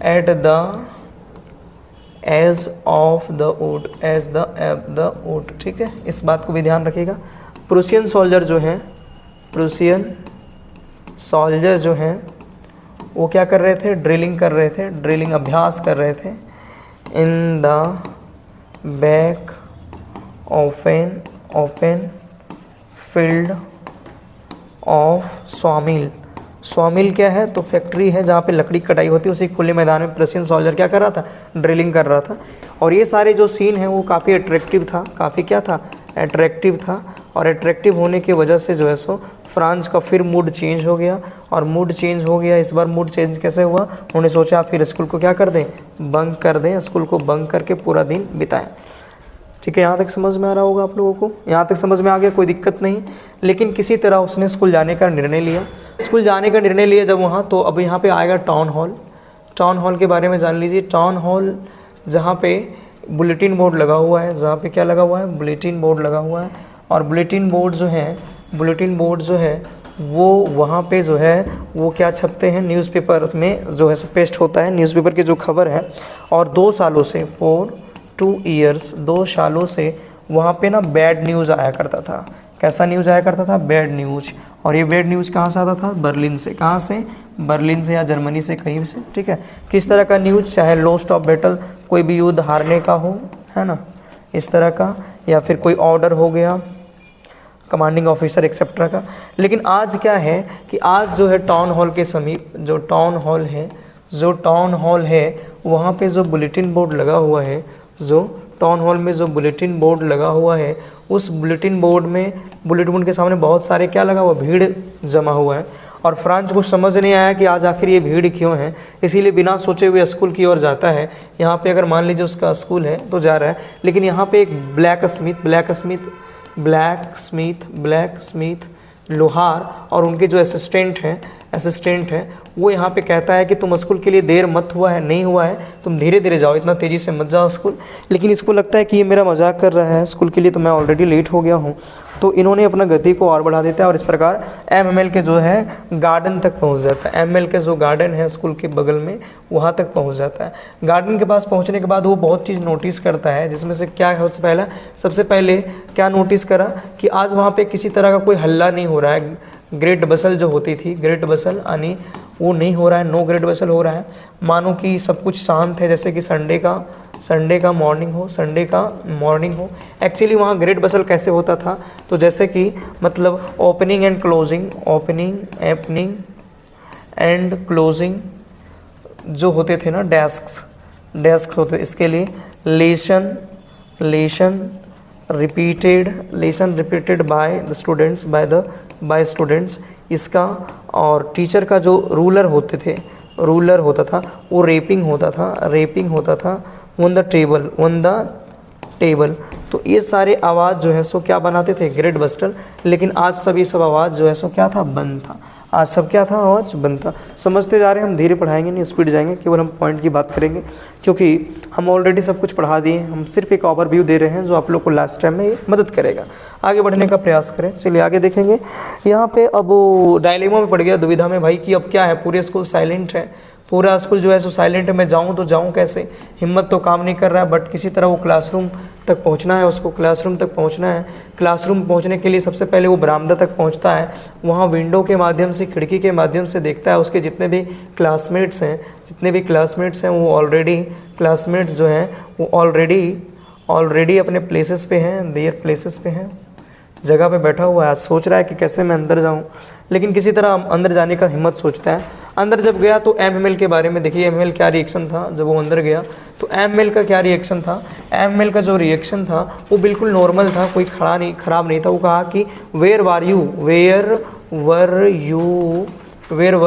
Speaker 1: At the edge of the wood, ठीक है। इस बात को भी ध्यान रखिएगा। प्रूसियन सोल्जर जो हैं वो क्या कर रहे थे? ड्रिलिंग अभ्यास कर रहे थे। In the back open field of स्वामिल क्या है? तो फैक्ट्री है जहाँ पे लकड़ी कटाई होती है। उसी खुले मैदान में प्रूसियन सोल्जर क्या कर रहा था? ड्रिलिंग कर रहा था। और ये सारे जो सीन हैं वो काफ़ी अट्रैक्टिव था, और अट्रैक्टिव होने की वजह से जो है सो फ्रांस का फिर मूड चेंज हो गया। इस बार मूड चेंज कैसे हुआ? उन्होंने सोचा फिर स्कूल को क्या कर दें? बंक कर दें। स्कूल को बंक करके पूरा दिन बिताएं। ठीक है, यहाँ तक समझ में आ रहा होगा आप लोगों को? यहाँ तक समझ में आ गया, कोई दिक्कत नहीं। लेकिन किसी तरह उसने स्कूल जाने का निर्णय लिया। जब वहाँ, तो अब यहाँ पे आएगा टाउन हॉल के बारे में जान लीजिए। टाउन हॉल जहाँ पे बुलेटिन बोर्ड लगा हुआ है, बुलेटिन बोर्ड लगा हुआ है। और बुलेटिन बोर्ड जो है वो वहाँ पे जो है वो क्या छपते हैं? न्यूज़पेपर में जो है पेस्ट होता है, न्यूज़पेपर की जो खबर है। और 2 सालों से 2 ईयर्स 2 सालों से वहाँ पे ना बैड न्यूज़ आया करता था। कैसा न्यूज़ आया करता था? Bad news. और ये बैड न्यूज़ कहाँ से आता था? बर्लिन से। कहाँ से? बर्लिन से या जर्मनी से, कहीं से, ठीक है। किस तरह का न्यूज़? चाहे लॉस्ट ऑफ बैटल, कोई भी युद्ध हारने का हो, है ना, इस तरह का, या फिर कोई ऑर्डर हो गया कमांडिंग ऑफिसर एक्सेट्रा का। लेकिन आज क्या है कि आज जो है टाउन हॉल के समीप जो टाउन हॉल है वहाँ पे जो बुलेटिन बोर्ड लगा हुआ है जो टाउन हॉल में जो बुलेटिन बोर्ड लगा हुआ है, उस बुलेटिन बोर्ड के सामने बहुत सारे क्या लगा हुआ, भीड़ जमा हुआ है। और फ्रांस को समझ नहीं आया कि आज आखिर ये भीड़ क्यों है, इसीलिए बिना सोचे हुए स्कूल की ओर जाता है। यहाँ पे अगर मान लीजिए उसका स्कूल है तो जा रहा है, लेकिन यहाँ पे एक ब्लैक स्मिथ लोहार और उनके जो असिस्टेंट हैं वो यहाँ पे कहता है कि तुम स्कूल के लिए देर मत हुआ है, नहीं हुआ है, तुम धीरे धीरे जाओ, इतना तेज़ी से मत जाओ स्कूल। लेकिन इसको लगता है कि ये मेरा मजाक कर रहा है, स्कूल के लिए तो मैं ऑलरेडी लेट हो गया हूँ। तो इन्होंने अपना गति को और बढ़ा देता है और इस प्रकार एमएमएल के जो है गार्डन तक पहुँच जाता है। एमएमएल के जो गार्डन है स्कूल के बगल में, वहाँ तक पहुँच जाता है। गार्डन के पास पहुँचने के बाद वो बहुत चीज़ नोटिस करता है, जिसमें से क्या है, सबसे पहले क्या नोटिस करा कि आज वहाँ पे किसी तरह का कोई हल्ला नहीं हो रहा है। ग्रेट बसल जो होती थी, ग्रेट बसल यानी वो नहीं हो रहा है, नो ग्रेट बसल हो रहा है। मानो कि सब कुछ शांत है, जैसे कि संडे का मॉर्निंग हो। एक्चुअली वहाँ ग्रेट बसल कैसे होता था, तो जैसे कि मतलब ओपनिंग एंड क्लोजिंग जो होते थे ना, डेस्क होते, इसके लिए लेसन रिपीटेड बाय स्टूडेंट्स इसका। और टीचर का जो रूलर होता था वो रेपिंग होता था ऑन द टेबल। तो ये सारे आवाज़ जो है सो क्या बनाते थे, ग्रेट बस्टल। लेकिन आज सब आवाज़ जो है सो क्या था, बंद था। आज सब क्या था, आवाज़ बंद था। समझते जा रहे हैं हम, धीरे पढ़ाएंगे नहीं, स्पीड जाएंगे, केवल हम पॉइंट की बात करेंगे, क्योंकि हम ऑलरेडी सब कुछ पढ़ा दिए। हम सिर्फ एक ओवरव्यू दे रहे हैं जो आप लोग को लास्ट टाइम में ये मदद करेगा। आगे बढ़ने का प्रयास करें, चलिए आगे देखेंगे। यहाँ पे अब वो डायलेमा में पड़ गया, दुविधा में भाई कि अब क्या है, पूरे स्कूल साइलेंट है, पूरा स्कूल जो है सो साइलेंट है, मैं जाऊँ तो जाऊँ कैसे, हिम्मत तो काम नहीं कर रहा है। बट किसी तरह वो क्लासरूम तक पहुँचना है, क्लासरूम पहुँचने के लिए सबसे पहले वो बरामदा तक पहुँचता है। वहाँ विंडो के माध्यम से, खिड़की के माध्यम से देखता है उसके जितने भी क्लासमेट्स हैं वो ऑलरेडी अपने प्लेसेस पे हैं, जगह पे बैठा हुआ है। सोच रहा है कि कैसे मैं अंदर जाऊं, लेकिन किसी तरह अंदर जाने का हिम्मत सोचता है। अंदर जब गया तो एमएमएल के बारे में देखिए, एमएमएल क्या रिएक्शन था जब वो अंदर गया। तो एमएमएल का क्या रिएक्शन था, एमएमएल का जो रिएक्शन था वो बिल्कुल नॉर्मल था, कोई ख़राब नहीं था। वो कहा कि where were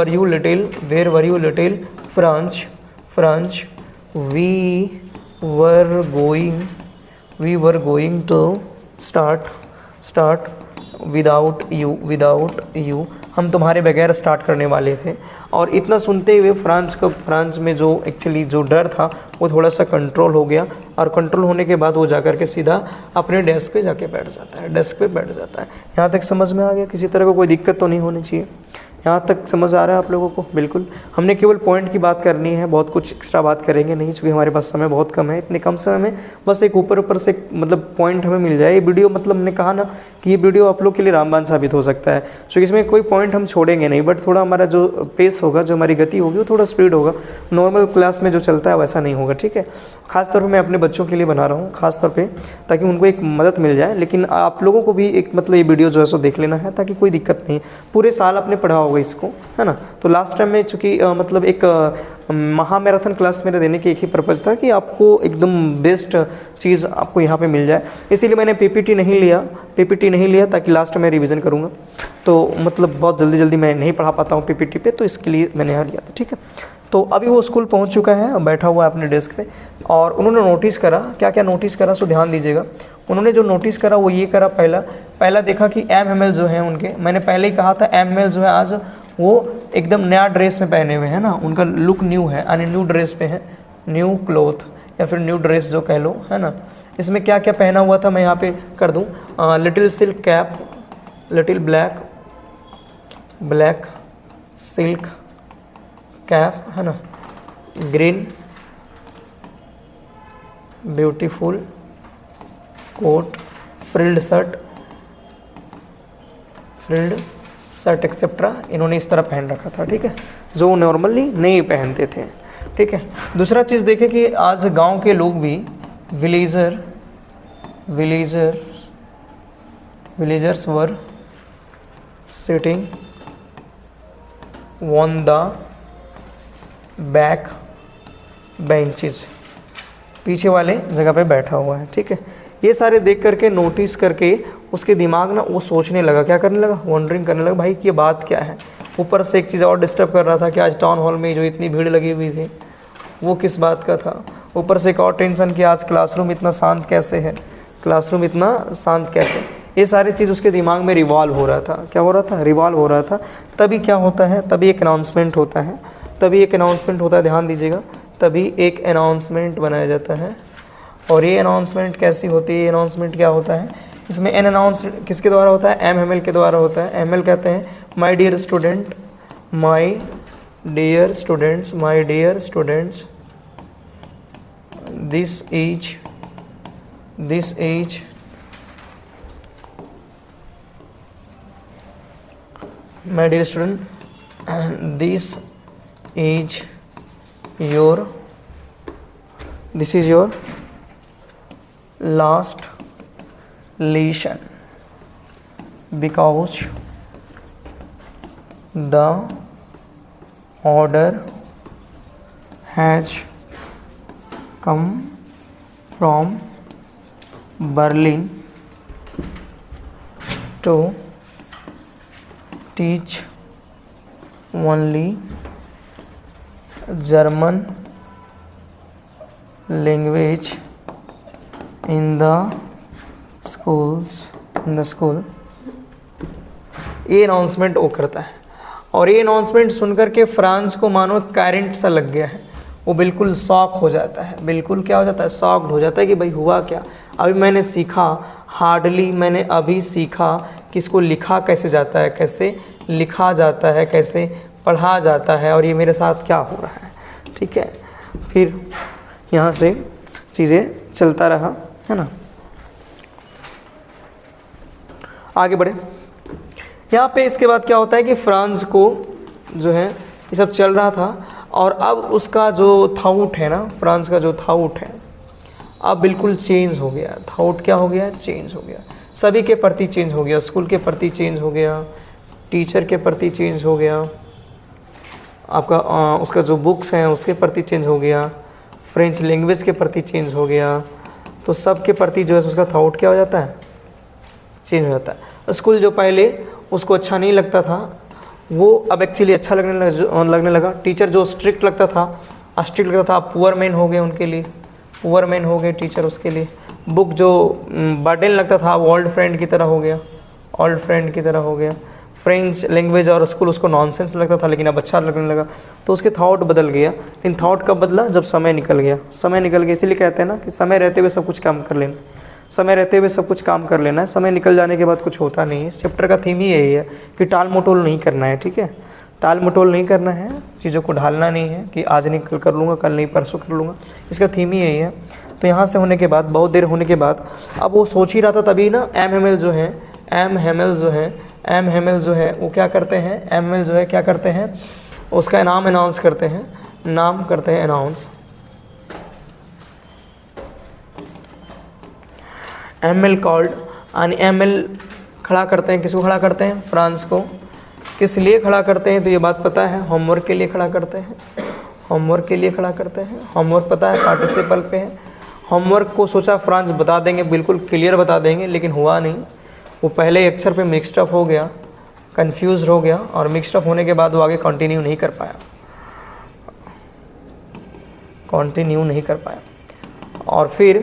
Speaker 1: you little Franz we were going to start without you हम तुम्हारे बगैर स्टार्ट करने वाले थे। और इतना सुनते हुए फ्रांस में जो एक्चुअली जो डर था वो थोड़ा सा कंट्रोल हो गया। और कंट्रोल होने के बाद वो जाकर के सीधा अपने डेस्क पे बैठ जाता है। यहाँ तक समझ में आ गया, किसी तरह को कोई दिक्कत तो नहीं होनी चाहिए। यहाँ तक समझ आ रहा है आप लोगों को? बिल्कुल। हमने केवल पॉइंट की बात करनी है, बहुत कुछ एक्स्ट्रा बात करेंगे नहीं, क्योंकि हमारे पास समय बहुत कम है। इतने कम समय में बस एक ऊपर से मतलब पॉइंट हमें मिल जाए। ये वीडियो मतलब हमने कहा ना कि ये वीडियो आप लोग के लिए रामबाण साबित हो सकता है, क्योंकि इसमें कोई पॉइंट हम छोड़ेंगे नहीं, बट थोड़ा हमारा जो पेस होगा, जो हमारी गति होगी वो थोड़ा स्पीड होगा। नॉर्मल क्लास में जो चलता है वैसा नहीं होगा, ठीक है। खासतौर पर मैं अपने बच्चों के लिए बना रहा हूँ, खासतौर पर ताकि उनको एक मदद मिल जाए। लेकिन आप लोगों को भी एक मतलब ये वीडियो जो है सो देख लेना है, ताकि कोई दिक्कत नहीं। पूरे साल आपने पढ़ा होगा इसको, है ना। तो लास्ट टाइम में चूँकि मतलब एक महामैराथन क्लास मेरे देने की एक ही पर्पज़ था कि आपको एकदम बेस्ट चीज़ आपको यहाँ पे मिल जाए। इसीलिए मैंने पीपीटी नहीं लिया ताकि लास्ट में रिवीजन करूँगा, तो मतलब बहुत जल्दी मैं नहीं पढ़ा पाता हूँ पीपीटी पे, तो इसके लिए मैंने यहाँ लिया था, ठीक है। तो अभी वो स्कूल पहुँच चुका है, बैठा हुआ है अपने डेस्क पे, और उन्होंने नोटिस करा, क्या नोटिस करा सो ध्यान दीजिएगा। उन्होंने जो नोटिस करा वो ये करा, पहला देखा कि एमएमएल जो है उनके, मैंने पहले ही कहा था एमएमएल जो है आज वो एकदम नया ड्रेस में पहने हुए हैं ना, उनका लुक न्यू है, यानी न्यू ड्रेस पे है, न्यू क्लॉथ या फिर न्यू ड्रेस जो कह लो, है ना। इसमें क्या क्या पहना हुआ था मैं यहाँ पे कर दूँ, little silk cap, little black silk cap, है ना, green beautiful coat, frilled shirt etcetera, इन्होंने इस तरह पहन रखा था, ठीक है, जो नॉर्मली नहीं पहनते थे, ठीक है। दूसरा चीज़ देखें कि आज गांव के लोग भी villagers were sitting on the back benches, पीछे वाले जगह पे बैठा हुआ है, ठीक है। ये सारे देख करके नोटिस करके उसके दिमाग ना वो सोचने लगा, क्या करने लगा, वंडरिंग करने लगा, भाई कि ये बात क्या है। ऊपर से एक चीज़ और डिस्टर्ब कर रहा था कि आज टाउन हॉल में जो इतनी भीड़ लगी हुई थी वो किस बात का था। ऊपर से एक और टेंशन कि आज क्लासरूम इतना शांत कैसे है, क्लासरूम इतना शांत कैसे। ये सारी चीज़ उसके दिमाग में रिवॉल्व हो रहा था। क्या हो रहा था, रिवॉल्व हो रहा था। तभी क्या होता है, तभी एक अनाउंसमेंट होता है, तभी एक अनाउंसमेंट होता है, ध्यान दीजिएगा, तभी एक अनाउंसमेंट बनाया जाता है। और ये अनाउंसमेंट कैसी होती है, ये अनाउंसमेंट क्या होता है, इसमें एन अनाउंस किसके द्वारा होता है, एम के द्वारा होता है। एम कहते हैं my dear student, my dear students, my dear students, this is my dear student, this is your last lesson because the order has come from Berlin to teach only German language in the school। ये announcement वो करता है और ये announcement सुनकर के France को मानो करंट सा लग गया है। वो बिल्कुल शॉक हो जाता है, बिल्कुल क्या हो जाता है, शॉक्ड हो जाता है कि भाई हुआ क्या। अभी मैंने सीखा, हार्डली मैंने अभी सीखा कि इसको लिखा कैसे जाता है, कैसे लिखा जाता है, कैसे पढ़ा जाता है, और ये मेरे साथ क्या हो रहा है, ठीक है। फिर यहाँ से चीज़ें चलता रहा, है ना। आगे बढ़े। यहाँ पे इसके बाद क्या होता है कि फ्रांस को जो है ये सब चल रहा था और अब उसका जो थाउट है ना, फ्रांस का जो थाउट है अब बिल्कुल चेंज हो गया। थाउट क्या हो गया, चेंज हो गया। सभी के प्रति चेंज हो गया, स्कूल के प्रति चेंज हो गया, टीचर के प्रति चेंज हो गया, आपका उसका जो बुक्स हैं उसके प्रति चेंज हो गया, फ्रेंच लैंग्वेज के प्रति चेंज हो गया। तो सब के प्रति जो है उसका थाउट क्या हो जाता है, चेंज हो जाता है। स्कूल जो पहले उसको अच्छा नहीं लगता था वो अब एक्चुअली अच्छा लगने लगा। टीचर जो स्ट्रिक्ट लगता था पुअर मैन हो गए, उनके लिए पुअर मैन हो गए टीचर उसके लिए। बुक जो बर्डन लगता था वो ओल्ड फ्रेंड की तरह हो गया, ओल्ड फ्रेंड की तरह हो गया। फ्रेंच लैंग्वेज और स्कूल उसको नॉनसेंस लगता था लेकिन अब अच्छा लगने लगा। तो उसके थॉट बदल गया। लेकिन थॉट कब बदला, जब समय निकल गया। समय निकल गया इसीलिए कहते हैं ना कि समय रहते हुए सब कुछ काम कर लेना, समय रहते हुए सब कुछ काम कर लेना है। समय निकल जाने के बाद कुछ होता नहीं है। इस चैप्टर का थीम ही यही है कि टाल मटोल नहीं करना है, ठीक है। टाल मटोल नहीं करना है, चीज़ों को ढालना नहीं है कि आज नहीं कल कर लूँगा, कल नहीं परसों कर लूँगा। इसका थीम ही यही है। तो यहाँ से होने के बाद, बहुत देर होने के बाद, अब वो सोच ही रहा था तभी ना एम हेमेल जो है वो क्या करते हैं, एम हेमेल जो है क्या करते हैं, उसका नाम अनाउंस करते हैं, नाम करते हैं अनाउंस। एम एल कॉल्ड, यानी एम एल खड़ा करते हैं, किसको खड़ा करते हैं, फ्रांस को। किस लिए खड़ा करते हैं तो ये बात पता है, होमवर्क के लिए खड़ा करते हैं, होमवर्क के लिए खड़ा करते हैं। होमवर्क पता है, पार्टिसिपल पे है। होमवर्क को सोचा फ्रांस बता देंगे, बिल्कुल क्लियर बता देंगे, लेकिन हुआ नहीं। वो पहले अक्षर पे मिक्सड हो गया, कंफ्यूज हो गया, और मिक्सड होने के बाद वो आगे कंटिन्यू नहीं कर पाया, कंटिन्यू नहीं कर पाया। और फिर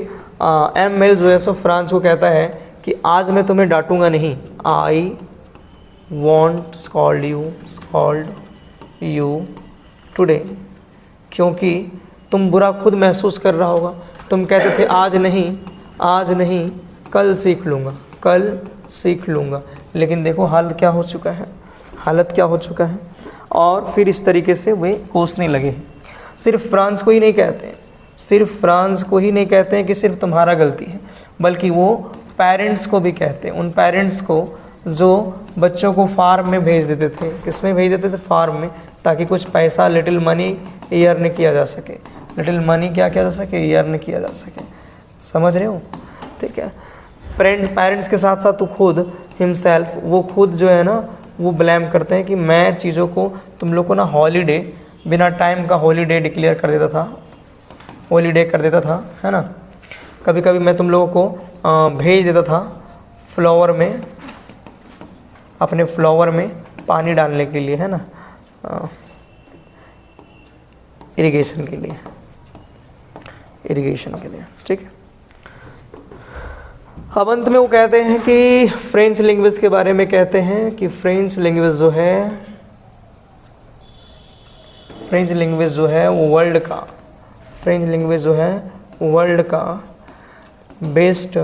Speaker 1: एम एल जो है सो फ्रांस को कहता है कि आज मैं तुम्हें डांटूंगा नहीं, I want scold you today, क्योंकि तुम बुरा खुद महसूस कर रहा होगा। तुम कहते थे आज नहीं कल सीख लूँगा, लेकिन देखो हालत क्या हो चुका है, और फिर इस तरीके से वे कोसने लगे। सिर्फ फ्रांस को ही नहीं कहते हैं कि सिर्फ तुम्हारा गलती है, बल्कि वो पेरेंट्स को भी कहते हैं। उन पेरेंट्स को जो बच्चों को फार्म में भेज देते थे, किस में भेज देते थे, फार्म में, ताकि कुछ पैसा लिटिल मनी अर्न किया जा सके, लिटिल मनी क्या किया जा सके, अर्न किया जा सके। समझ रहे हो, ठीक है। पेरेंट्स के साथ साथ खुद हिमसेल्फ, वो खुद जो है ना वो ब्लेम करते हैं कि मैं चीज़ों को, तुम लोग को ना हॉलीडे, बिना टाइम का हॉलीडे डिक्लेयर कर देता था, हॉलीडे कर देता था, है ना। कभी कभी मैं तुम लोगों को भेज देता था फ्लावर में, अपने फ्लावर में पानी डालने के लिए, है ना, इरिगेशन के लिए, ठीक है। अब अंत में वो कहते हैं कि फ्रेंच लैंग्वेज के बारे में कहते हैं कि फ्रेंच लैंग्वेज जो है वो वर्ल्ड का बेस्ट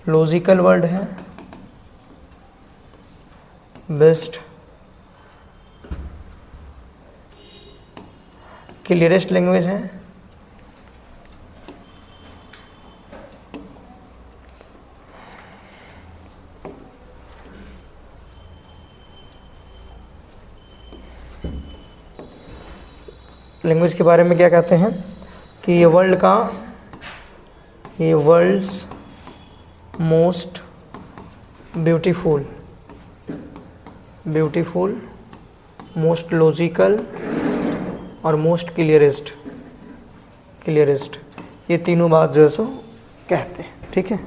Speaker 1: लॉजिकल वर्ड है, बेस्ट क्लियरेस्ट लैंग्वेज है, लैंग्वेज के बारे में क्या कहते हैं कि ये world's most beautiful, most logical और मोस्ट क्लियरेस्ट, ये तीनों बात जो है सो कहते हैं, ठीक है।